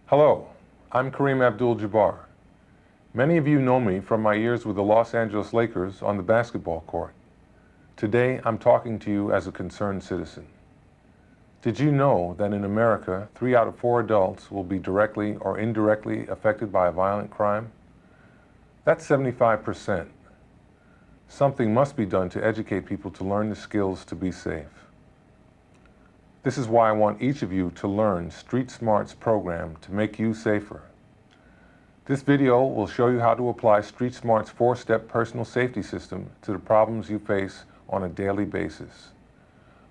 Hello, I'm Kareem Abdul-Jabbar. Many of you know me from my years with the Los Angeles Lakers on the basketball court. Today, I'm talking to you as a concerned citizen. Did you know that in America, 3 out of 4 adults will be directly or indirectly affected by a violent crime? That's 75%. Something must be done to educate people to learn the skills to be safe. This is why I want each of you to learn StreetSmart's program to make you safer. This video will show you how to apply StreetSmart's 4-step personal safety system to the problems you face on a daily basis.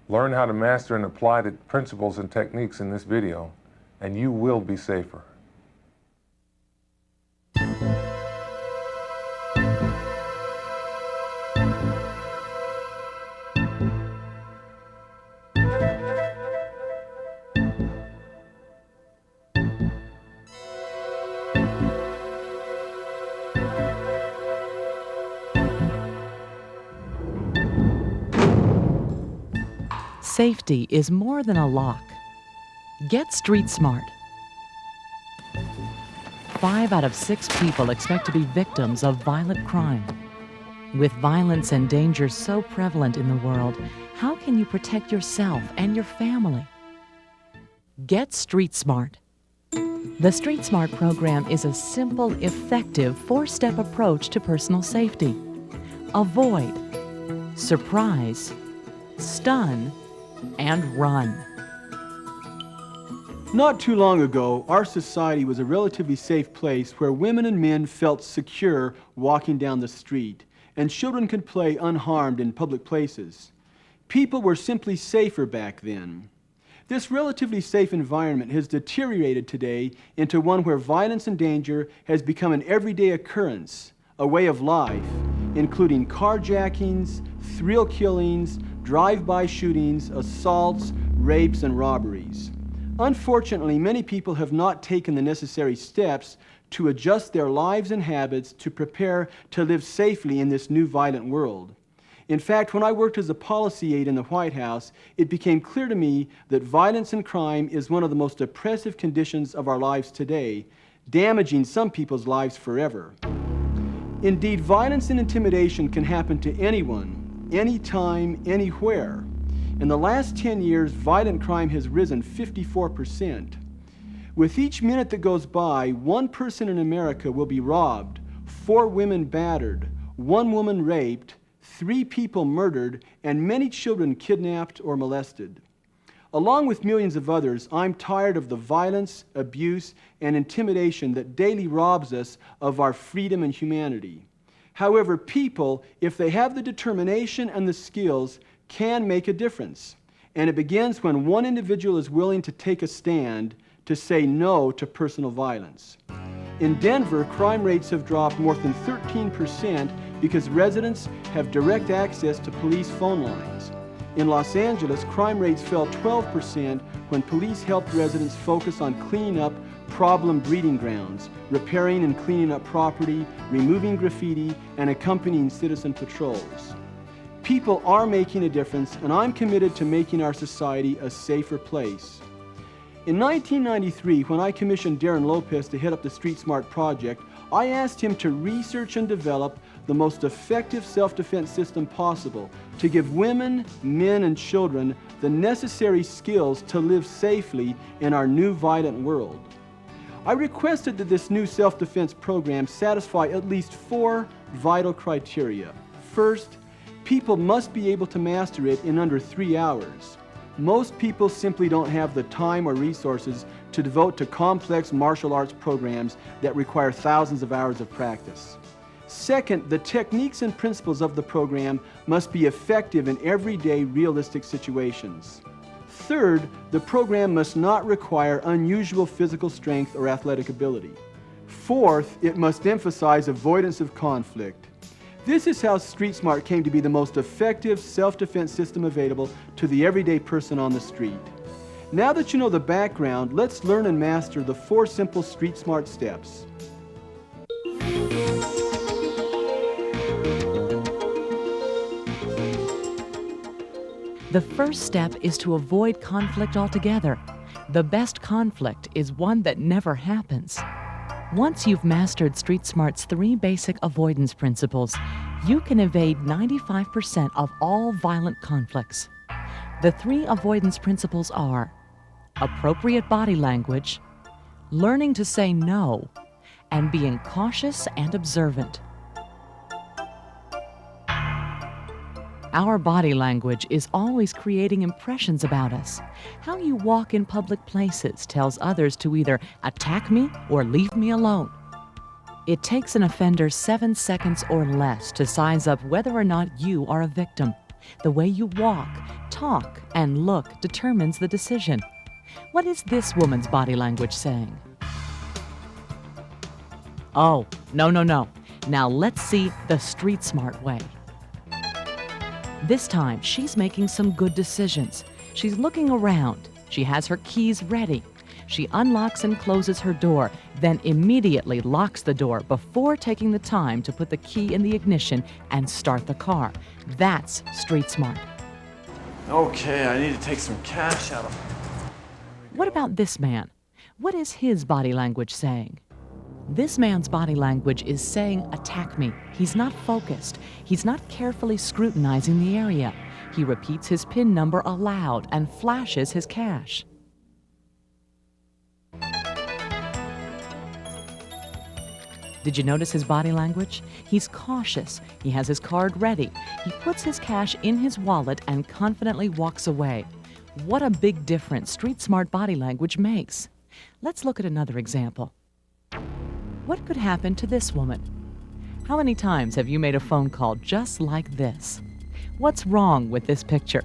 Learn how to master and apply the principles and techniques in this video, and you will be safer. Safety is more than a lock. Get StreetSmart. 5 out of 6 people expect to be victims of violent crime. With violence and danger so prevalent in the world, how can you protect yourself and your family? Get StreetSmart. The StreetSmart program is a simple, effective 4-step approach to personal safety. Avoid, surprise, stun, and run. Not too long ago, our society was a relatively safe place where women and men felt secure walking down the street, and children could play unharmed in public places. People were simply safer back then. This relatively safe environment has deteriorated today into one where violence and danger has become an everyday occurrence, a way of life, including carjackings, thrill killings, drive-by shootings, assaults, rapes, and robberies. Unfortunately, many people have not taken the necessary steps to adjust their lives and habits to prepare to live safely in this new violent world. In fact, when I worked as a policy aide in the White House, it became clear to me that violence and crime is one of the most oppressive conditions of our lives today, damaging some people's lives forever. Indeed, violence and intimidation can happen to anyone, anytime, anywhere. In the last 10 years, violent crime has risen 54%. With each minute that goes by, 1 person in America will be robbed, 4 women battered, 1 woman raped, 3 people murdered, and many children kidnapped or molested. Along with millions of others, I'm tired of the violence, abuse, and intimidation that daily robs us of our freedom and humanity. However, people, if they have the determination and the skills, can make a difference. And it begins when one individual is willing to take a stand to say no to personal violence. In Denver, crime rates have dropped more than 13% because residents have direct access to police phone lines. In Los Angeles, crime rates fell 12% when police helped residents focus on cleaning up problem breeding grounds, repairing and cleaning up property, removing graffiti, and accompanying citizen patrols. People are making a difference, and I'm committed to making our society a safer place. In 1993, when I commissioned Darren Lopez to head up the StreetSmart project, I asked him to research and develop the most effective self-defense system possible to give women, men, and children the necessary skills to live safely in our new violent world. I requested that this new self-defense program satisfy at least 4 vital criteria. First, people must be able to master it in under 3 hours. Most people simply don't have the time or resources to devote to complex martial arts programs that require thousands of hours of practice. Second, the techniques and principles of the program must be effective in everyday realistic situations. Third, the program must not require unusual physical strength or athletic ability. Fourth, it must emphasize avoidance of conflict. This is how StreetSmart came to be the most effective self-defense system available to the everyday person on the street. Now that you know the background, let's learn and master the 4 simple StreetSmart steps. The first step is to avoid conflict altogether. The best conflict is one that never happens. Once you've mastered StreetSmart's 3 basic avoidance principles, you can evade 95% of all violent conflicts. The 3 avoidance principles are appropriate body language, learning to say no, and being cautious and observant. Our body language is always creating impressions about us. How you walk in public places tells others to either attack me or leave me alone. It takes an offender 7 seconds or less to size up whether or not you are a victim. The way you walk, talk, and look determines the decision. What is this woman's body language saying? Oh, no. Now let's see the StreetSmart way. This time, she's making some good decisions. She's looking around. She has her keys ready. She unlocks and closes her door, then immediately locks the door before taking the time to put the key in the ignition and start the car. That's StreetSmart. Okay, I need to take some cash out of... What about this man? What is his body language saying? This man's body language is saying, attack me. He's not focused. He's not carefully scrutinizing the area. He repeats his PIN number aloud and flashes his cash. Did you notice his body language? He's cautious. He has his card ready. He puts his cash in his wallet and confidently walks away. What a big difference StreetSmart body language makes. Let's look at another example. What could happen to this woman? How many times have you made a phone call just like this? What's wrong with this picture?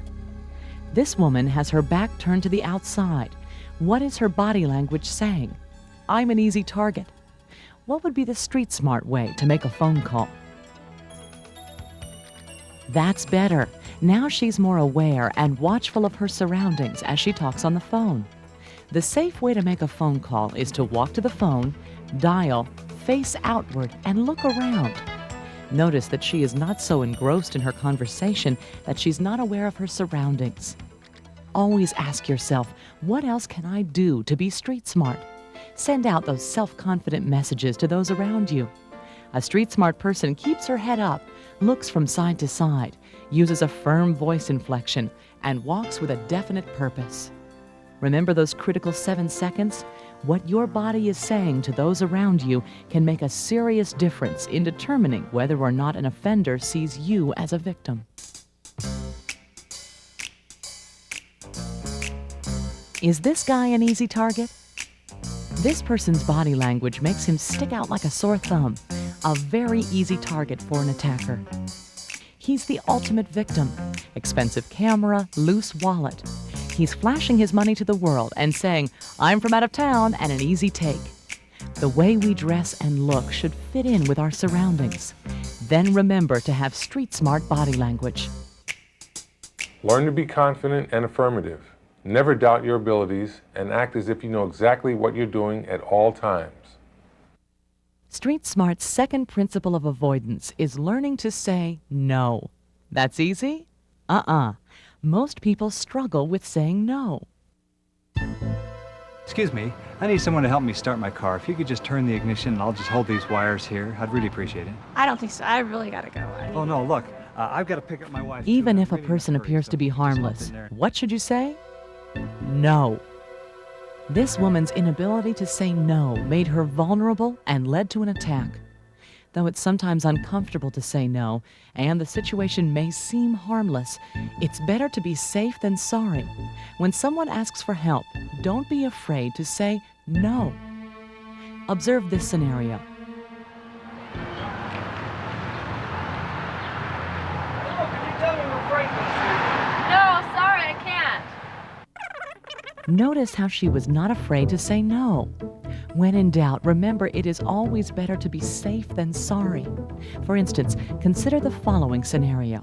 This woman has her back turned to the outside. What is her body language saying? I'm an easy target. What would be the StreetSmart way to make a phone call? That's better. Now she's more aware and watchful of her surroundings as she talks on the phone. The safe way to make a phone call is to walk to the phone, dial, face outward, and look around. Notice that she is not so engrossed in her conversation that she's not aware of her surroundings. Always ask yourself, what else can I do to be StreetSmart? Send out those self-confident messages to those around you. A StreetSmart person keeps her head up, looks from side to side, uses a firm voice inflection, and walks with a definite purpose. Remember those critical 7 seconds? What your body is saying to those around you can make a serious difference in determining whether or not an offender sees you as a victim. Is this guy an easy target? This person's body language makes him stick out like a sore thumb, a very easy target for an attacker. He's the ultimate victim. Expensive camera, loose wallet. He's flashing his money to the world and saying, I'm from out of town and an easy take. The way we dress and look should fit in with our surroundings. Then remember to have StreetSmart body language. Learn to be confident and affirmative. Never doubt your abilities and act as if you know exactly what you're doing at all times. StreetSmart's second principle of avoidance is learning to say no. That's easy? Most people struggle with saying no. Excuse me, I need someone to help me start my car. If you could just turn the ignition and I'll just hold these wires here, I'd really appreciate it. I don't think so. I really gotta go. Oh no, look, I've got to pick up my wife. Even too. if a I'm really person in hurry, appears so to be just lump harmless, in there. what should you say? No. This woman's inability to say no made her vulnerable and led to an attack. Though it's sometimes uncomfortable to say no, and the situation may seem harmless, it's better to be safe than sorry. When someone asks for help, don't be afraid to say no. Observe this scenario. No, sorry, I can't. Notice how she was not afraid to say no. When in doubt, remember it is always better to be safe than sorry. For instance, consider the following scenario.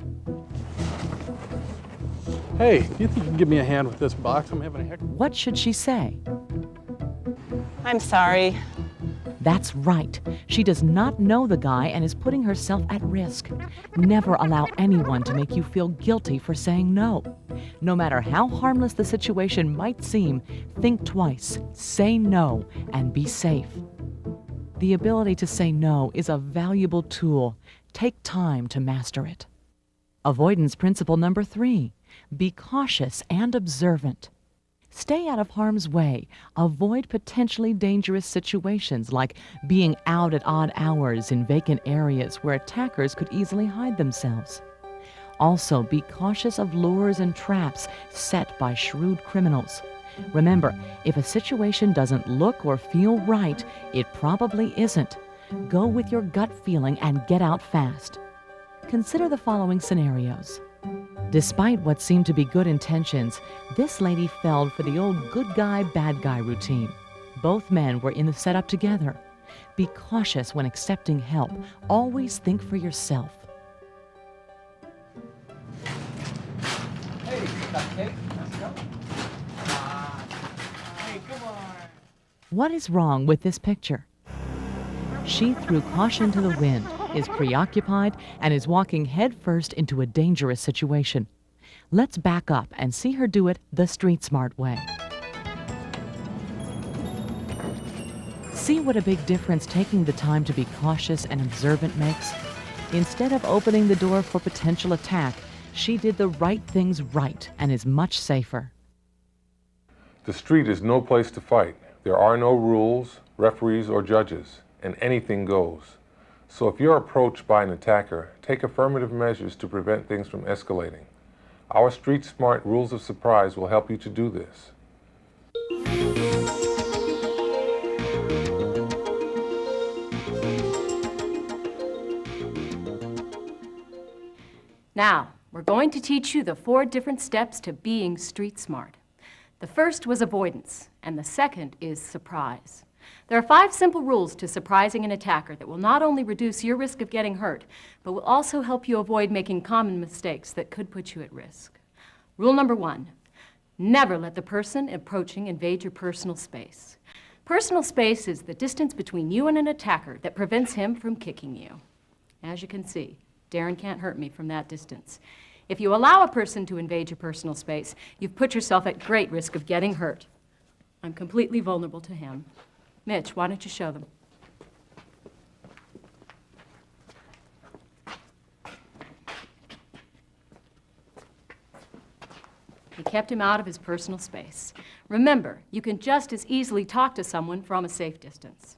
Hey, do you think you can give me a hand with this box? I'm having a heck. What should she say? I'm sorry. That's right. She does not know the guy and is putting herself at risk. Never allow anyone to make you feel guilty for saying no. No matter how harmless the situation might seem, think twice, say no, and be safe. The ability to say no is a valuable tool. Take time to master it. Avoidance principle number 3. Be cautious and observant. Stay out of harm's way. Avoid potentially dangerous situations like being out at odd hours in vacant areas where attackers could easily hide themselves. Also, be cautious of lures and traps set by shrewd criminals. Remember, if a situation doesn't look or feel right, it probably isn't. Go with your gut feeling and get out fast. Consider the following scenarios. Despite what seemed to be good intentions, this lady fell for the old good guy, bad guy routine. Both men were in the setup together. Be cautious when accepting help. Always think for yourself. Hey, cupcake, let's go. Hey, come on. What is wrong with this picture? She threw caution to the wind, is preoccupied, and is walking headfirst into a dangerous situation. Let's back up and see her do it the StreetSmart way. See what a big difference taking the time to be cautious and observant makes? Instead of opening the door for potential attack, she did the right things right and is much safer. The street is no place to fight. There are no rules, referees, or judges, and anything goes. So if you're approached by an attacker, take affirmative measures to prevent things from escalating. Our StreetSmart rules of surprise will help you to do this. Now, we're going to teach you the 4 different steps to being street smart. The first was avoidance, and the second is surprise. There are 5 simple rules to surprising an attacker that will not only reduce your risk of getting hurt, but will also help you avoid making common mistakes that could put you at risk. Rule number 1, never let the person approaching invade your personal space. Personal space is the distance between you and an attacker that prevents him from kicking you. As you can see, Darren can't hurt me from that distance. If you allow a person to invade your personal space, you've put yourself at great risk of getting hurt. I'm completely vulnerable to him. Mitch, why don't you show them? He kept him out of his personal space. Remember, you can just as easily talk to someone from a safe distance.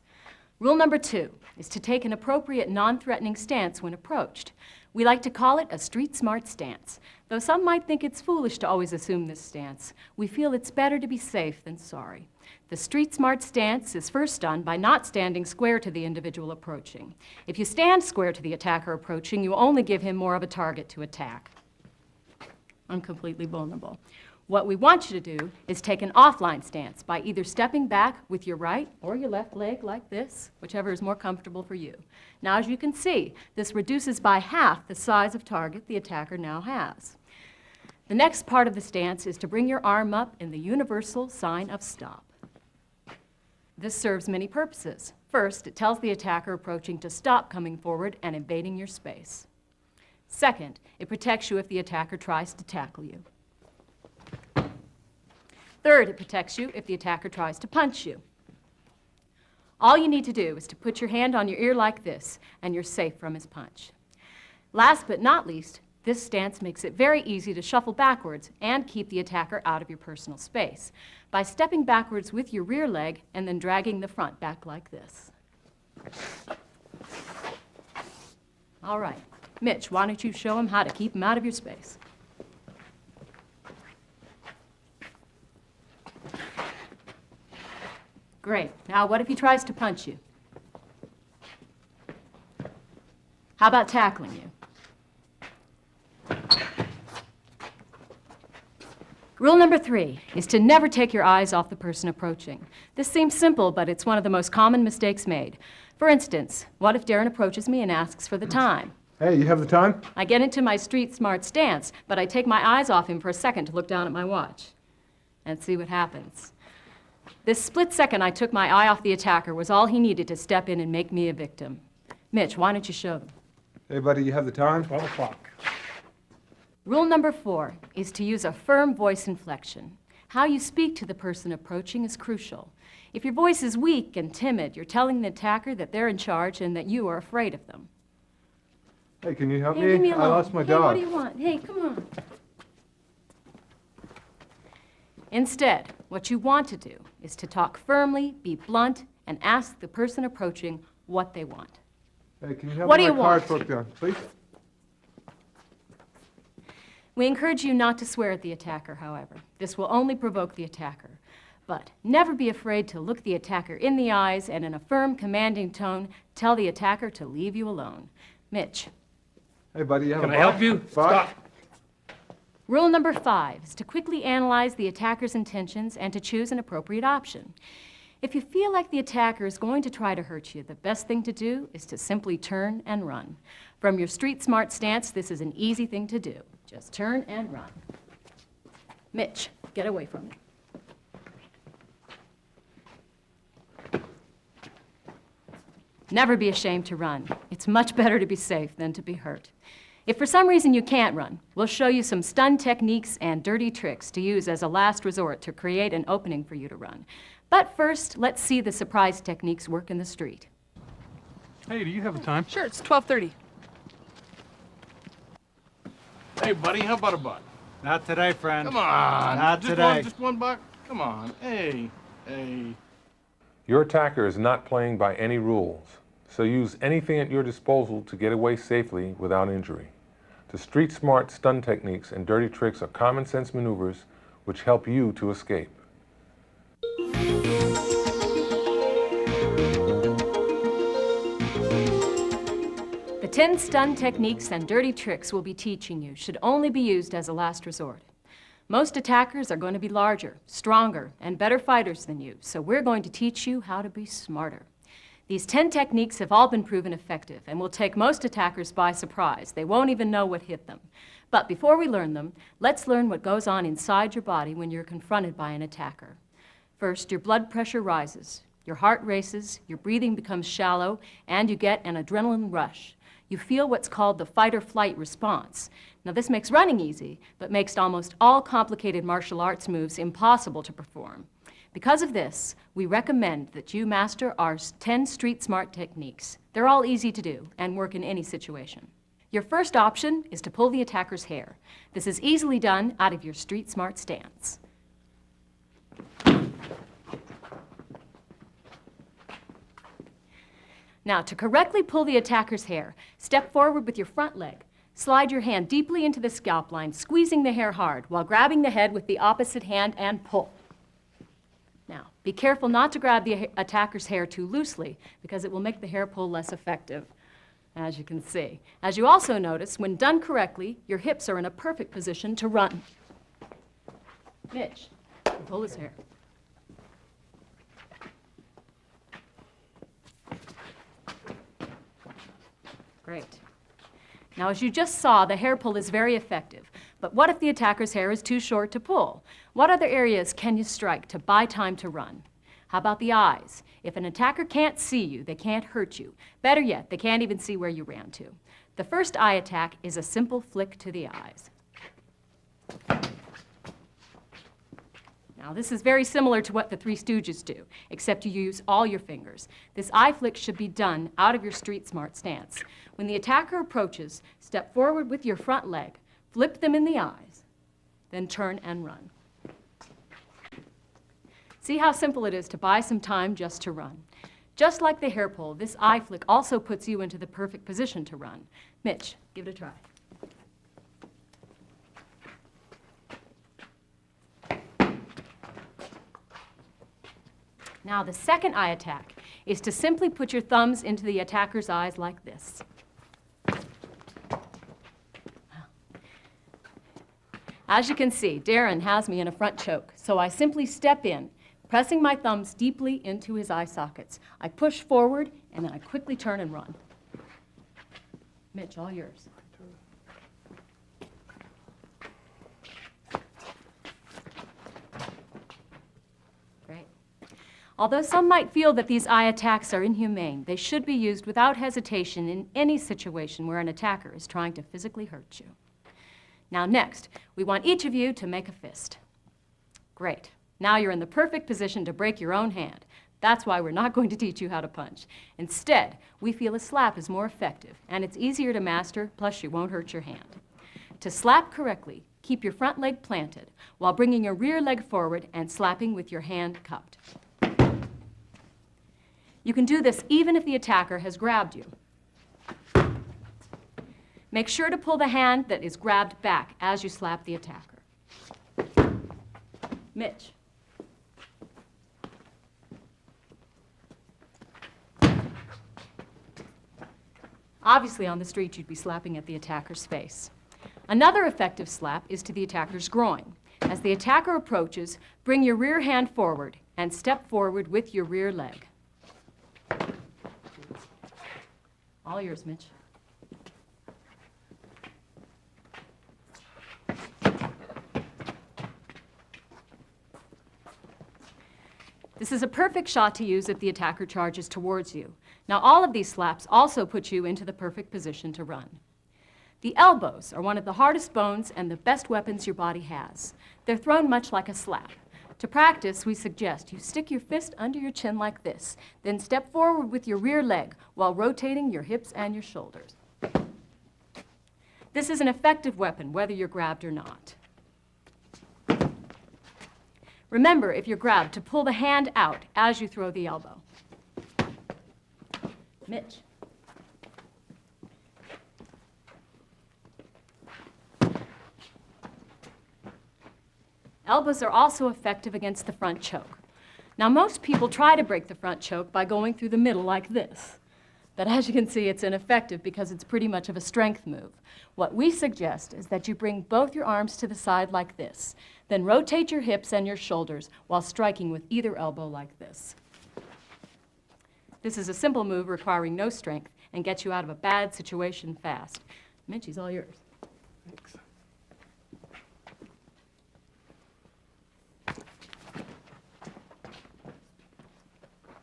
Rule number 2 is to take an appropriate non-threatening stance when approached. We like to call it a street smart stance. Though some might think it's foolish to always assume this stance, we feel it's better to be safe than sorry. The street smart stance is first done by not standing square to the individual approaching. If you stand square to the attacker approaching, you only give him more of a target to attack. I'm completely vulnerable. What we want you to do is take an offline stance by either stepping back with your right or your left leg like this, whichever is more comfortable for you. Now, as you can see, this reduces by half the size of target the attacker now has. The next part of the stance is to bring your arm up in the universal sign of stop. This serves many purposes. First, it tells the attacker approaching to stop coming forward and invading your space. Second, it protects you if the attacker tries to tackle you. Third, it protects you if the attacker tries to punch you. All you need to do is to put your hand on your ear like this, and you're safe from his punch. Last but not least, this stance makes it very easy to shuffle backwards and keep the attacker out of your personal space by stepping backwards with your rear leg and then dragging the front back like this. All right. Mitch, why don't you show him how to keep him out of your space? Great. Now, what if he tries to punch you? How about tackling you? Rule number 3 is to never take your eyes off the person approaching. This seems simple, but it's one of the most common mistakes made. For instance, what if Darren approaches me and asks for the time? Hey, you have the time? I get into my street smart stance, but I take my eyes off him for a second to look down at my watch and see what happens. This split second I took my eye off the attacker was all he needed to step in and make me a victim. Mitch, why don't you show them? Hey, buddy, you have the time? 12 o'clock. Rule number 4 is to use a firm voice inflection. How you speak to the person approaching is crucial. If your voice is weak and timid, you're telling the attacker that they're in charge and that you are afraid of them. Hey, can you help Hey, leave me I alone. lost my Hey, dog. what do you want? Hey, come on. Instead, what you want to do is to talk firmly, be blunt, and ask the person approaching what they want. Hey, can you help What me do my you card want? book down, please? We encourage you not to swear at the attacker, however. This will only provoke the attacker. But never be afraid to look the attacker in the eyes and in a firm, commanding tone, tell the attacker to leave you alone. Mitch. Hey, buddy, you have Can a I buck? help you? Buck? Stop. Rule number 5 is to quickly analyze the attacker's intentions and to choose an appropriate option. If you feel like the attacker is going to try to hurt you, the best thing to do is to simply turn and run. From your StreetSmart stance, this is an easy thing to do. Just turn and run. Mitch, get away from me. Never be ashamed to run. It's much better to be safe than to be hurt. If for some reason you can't run, we'll show you some stun techniques and dirty tricks to use as a last resort to create an opening for you to run. But first, let's see the surprise techniques work in the street. Hey, do you have the time? Sure, it's 12:30. Hey, buddy, how about a buck? Not today, friend. Come on. Not just today. Just one buck? Come on. Hey. Your attacker is not playing by any rules, so use anything at your disposal to get away safely without injury. The StreetSmart stun techniques and dirty tricks are common sense maneuvers which help you to escape. The 10 stun techniques and dirty tricks we'll be teaching you should only be used as a last resort. Most attackers are going to be larger, stronger, and better fighters than you, so we're going to teach you how to be smarter. These 10 techniques have all been proven effective and will take most attackers by surprise. They won't even know what hit them. But before we learn them, let's learn what goes on inside your body when you're confronted by an attacker. First, your blood pressure rises, your heart races, your breathing becomes shallow, and you get an adrenaline rush. You feel what's called the fight or flight response. Now, this makes running easy, but makes almost all complicated martial arts moves impossible to perform. Because of this, we recommend that you master our 10 StreetSmart techniques. They're all easy to do and work in any situation. Your first option is to pull the attacker's hair. This is easily done out of your StreetSmart stance. Now, to correctly pull the attacker's hair, step forward with your front leg. Slide your hand deeply into the scalp line, squeezing the hair hard while grabbing the head with the opposite hand and pull. Now, be careful not to grab the attacker's hair too loosely because it will make the hair pull less effective, as you can see. As you also notice, when done correctly, your hips are in a perfect position to run. Mitch, pull his hair. Great. Now, as you just saw, the hair pull is very effective. But what if the attacker's hair is too short to pull? What other areas can you strike to buy time to run? How about the eyes? If an attacker can't see you, they can't hurt you. Better yet, they can't even see where you ran to. The first eye attack is a simple flick to the eyes. Now, this is very similar to what the Three Stooges do, except you use all your fingers. This eye flick should be done out of your StreetSmart stance. When the attacker approaches, step forward with your front leg, flip them in the eyes, then turn and run. See how simple it is to buy some time just to run. Just like the hair pull, this eye flick also puts you into the perfect position to run. Mitch, give it a try. Now, the second eye attack is to simply put your thumbs into the attacker's eyes like this. As you can see, Darren has me in a front choke, so I simply step in, pressing my thumbs deeply into his eye sockets. I push forward, and then I quickly turn and run. Mitch, all yours. Great. Although some might feel that these eye attacks are inhumane, they should be used without hesitation in any situation where an attacker is trying to physically hurt you. Now next, we want each of you to make a fist. Great. Now you're in the perfect position to break your own hand. That's why we're not going to teach you how to punch. Instead, we feel a slap is more effective, and it's easier to master, plus you won't hurt your hand. To slap correctly, keep your front leg planted while bringing your rear leg forward and slapping with your hand cupped. You can do this even if the attacker has grabbed you. Make sure to pull the hand that is grabbed back as you slap the attacker. Mitch. Obviously, on the street, you'd be slapping at the attacker's face. Another effective slap is to the attacker's groin. As the attacker approaches, bring your rear hand forward and step forward with your rear leg. All yours, Mitch. This is a perfect shot to use if the attacker charges towards you. Now, all of these slaps also put you into the perfect position to run. The elbows are one of the hardest bones and the best weapons your body has. They're thrown much like a slap. To practice, we suggest you stick your fist under your chin like this, then step forward with your rear leg while rotating your hips and your shoulders. This is an effective weapon, whether you're grabbed or not. Remember, if you're grabbed, to pull the hand out as you throw the elbow. Mitch. Elbows are also effective against the front choke. Now, most people try to break the front choke by going through the middle like this. But as you can see, it's ineffective because it's pretty much of a strength move. What we suggest is that you bring both your arms to the side like this, then rotate your hips and your shoulders while striking with either elbow like this. This is a simple move requiring no strength and gets you out of a bad situation fast. Mitchie's all yours. Thanks.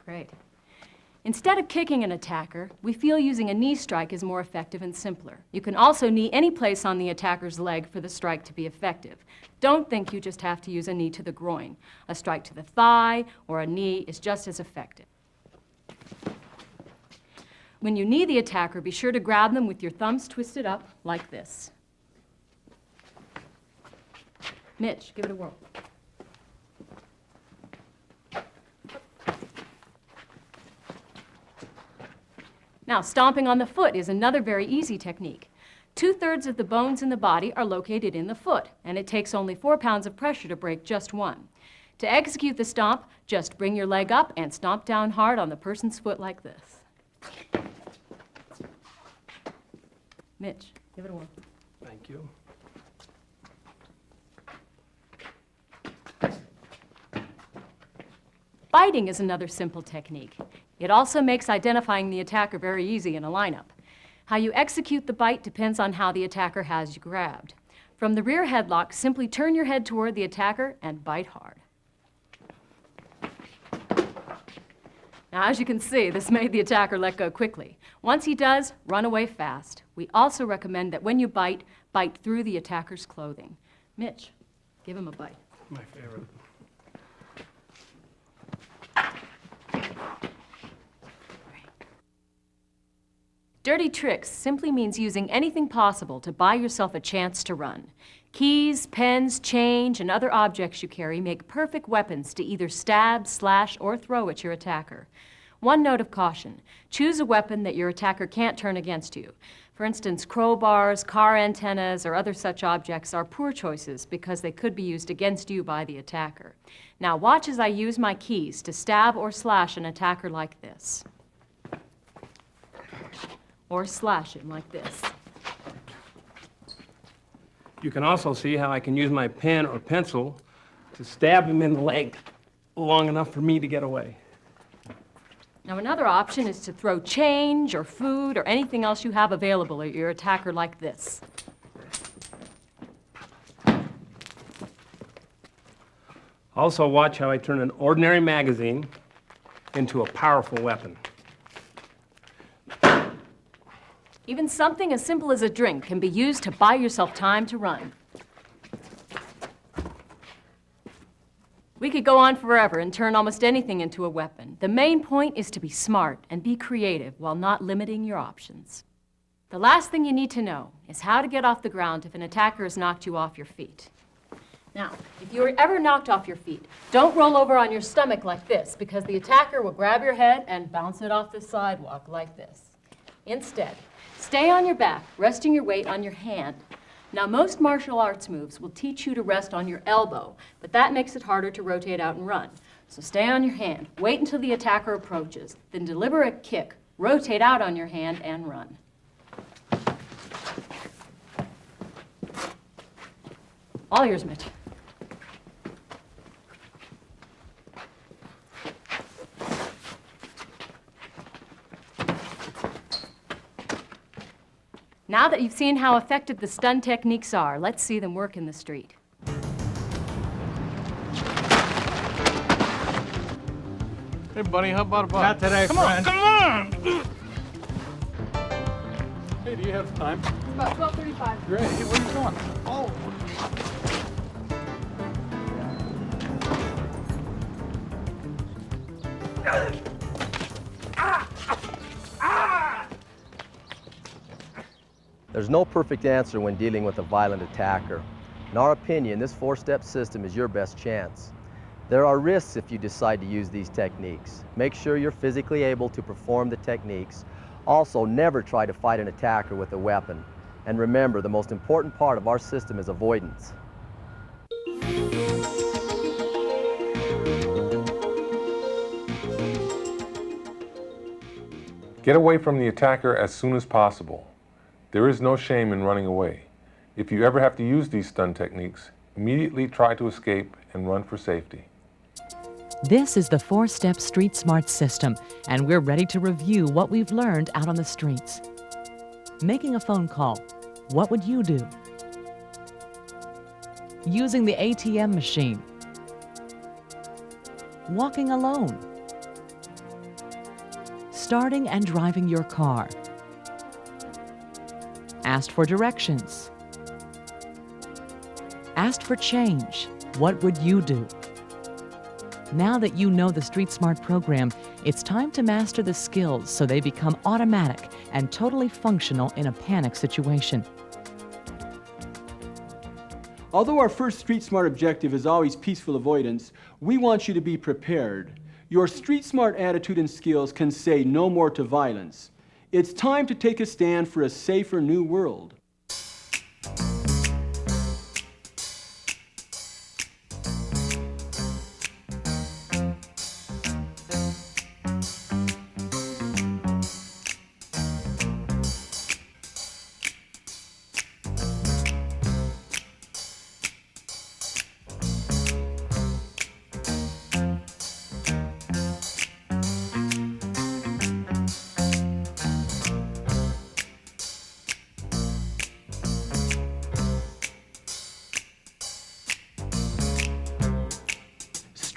Great. Instead of kicking an attacker, we feel using a knee strike is more effective and simpler. You can also knee any place on the attacker's leg for the strike to be effective. Don't think you just have to use a knee to the groin. A strike to the thigh or a knee is just as effective. When you knee the attacker, be sure to grab them with your thumbs twisted up like this. Mitch, give it a whirl. Now, stomping on the foot is another very easy technique. 2/3 of the bones in the body are located in the foot, and it takes only 4 pounds of pressure to break just one. To execute the stomp, just bring your leg up and stomp down hard on the person's foot like this. Mitch, give it a whirl. Thank you. Biting is another simple technique. It also makes identifying the attacker very easy in a lineup. How you execute the bite depends on how the attacker has you grabbed. From the rear headlock, simply turn your head toward the attacker and bite hard. Now, as you can see, this made the attacker let go quickly. Once he does, run away fast. We also recommend that when you bite, bite through the attacker's clothing. Mitch, give him a bite. My favorite. Dirty tricks simply means using anything possible to buy yourself a chance to run. Keys, pens, change, and other objects you carry make perfect weapons to either stab, slash, or throw at your attacker. One note of caution: choose a weapon that your attacker can't turn against you. For instance, crowbars, car antennas, or other such objects are poor choices because they could be used against you by the attacker. Now watch as I use my keys to stab or slash an attacker like this. Or slash him like this. You can also see how I can use my pen or pencil to stab him in the leg long enough for me to get away. Now, another option is to throw change or food or anything else you have available at your attacker like this. Also watch how I turn an ordinary magazine into a powerful weapon. Even something as simple as a drink can be used to buy yourself time to run. We could go on forever and turn almost anything into a weapon. The main point is to be smart and be creative while not limiting your options. The last thing you need to know is how to get off the ground if an attacker has knocked you off your feet. Now, if you were ever knocked off your feet, don't roll over on your stomach like this, because the attacker will grab your head and bounce it off the sidewalk like this. Instead, stay on your back, resting your weight on your hand. Now, most martial arts moves will teach you to rest on your elbow, but that makes it harder to rotate out and run. So stay on your hand, wait until the attacker approaches, then deliver a kick, rotate out on your hand, and run. All yours, Mitch. Now that you've seen how effective the stun techniques are, let's see them work in the street. Hey, buddy, how about a bite? Not today, friend. Come on! Hey, do you have time? About 12:35. Great. Hey, where are you going? Oh. There's no perfect answer when dealing with a violent attacker. In our opinion, this four-step system is your best chance. There are risks if you decide to use these techniques. Make sure you're physically able to perform the techniques. Also, never try to fight an attacker with a weapon. And remember, the most important part of our system is avoidance. Get away from the attacker as soon as possible. There is no shame in running away. If you ever have to use these stun techniques, immediately try to escape and run for safety. This is the four-step StreetSmart system, and we're ready to review what we've learned out on the streets. Making a phone call, what would you do? Using the ATM machine. Walking alone. Starting and driving your car. Asked for directions. Asked for change. What would you do? Now that you know the StreetSmart program, it's time to master the skills so they become automatic and totally functional in a panic situation. Although our first StreetSmart objective is always peaceful avoidance, we want you to be prepared. Your StreetSmart attitude and skills can say no more to violence. It's time to take a stand for a safer new world.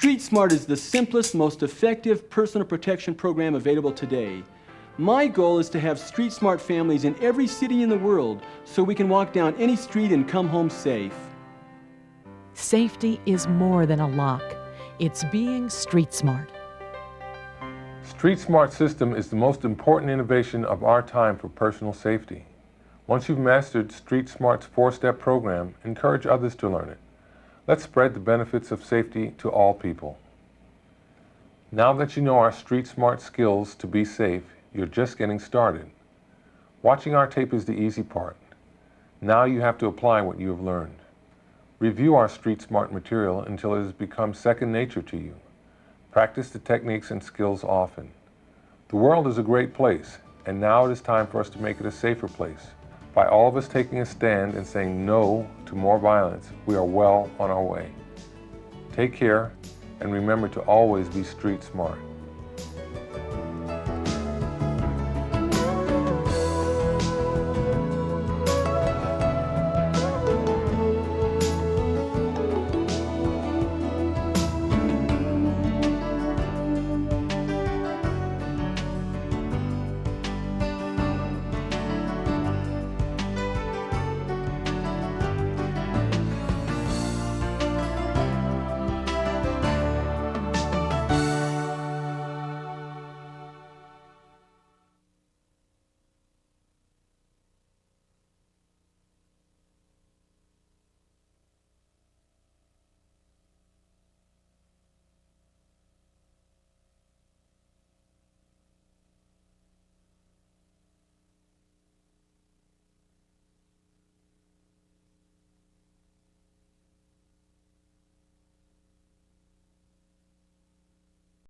StreetSmart is the simplest, most effective personal protection program available today. My goal is to have StreetSmart families in every city in the world so we can walk down any street and come home safe. Safety is more than a lock. It's being StreetSmart. StreetSmart system is the most important innovation of our time for personal safety. Once you've mastered StreetSmart's four-step program, encourage others to learn it. Let's spread the benefits of safety to all people. Now that you know our StreetSmart skills to be safe, you're just getting started. Watching our tape is the easy part. Now you have to apply what you have learned. Review our StreetSmart material until it has become second nature to you. Practice the techniques and skills often. The world is a great place, and now it is time for us to make it a safer place. By all of us taking a stand and saying no to more violence, we are well on our way. Take care, and remember to always be street smart.